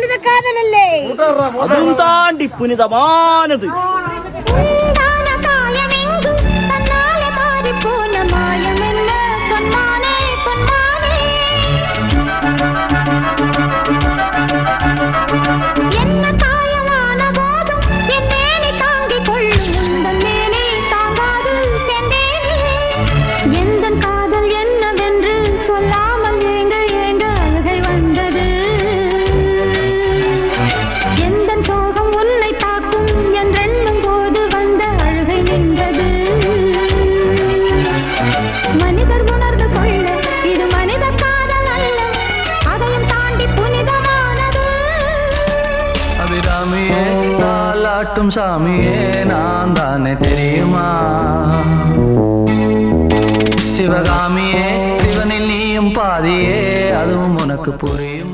மனித காதல் இல்லை, அதுவும் தாண்டி புனிதமானது. அபிராமியே தாலாட்டும் சாமியே நான் தானே தெரியுமா? சிவகாமியே சிவனில் நீயும் பாதியே அதுவும் உனக்கு புரியும்.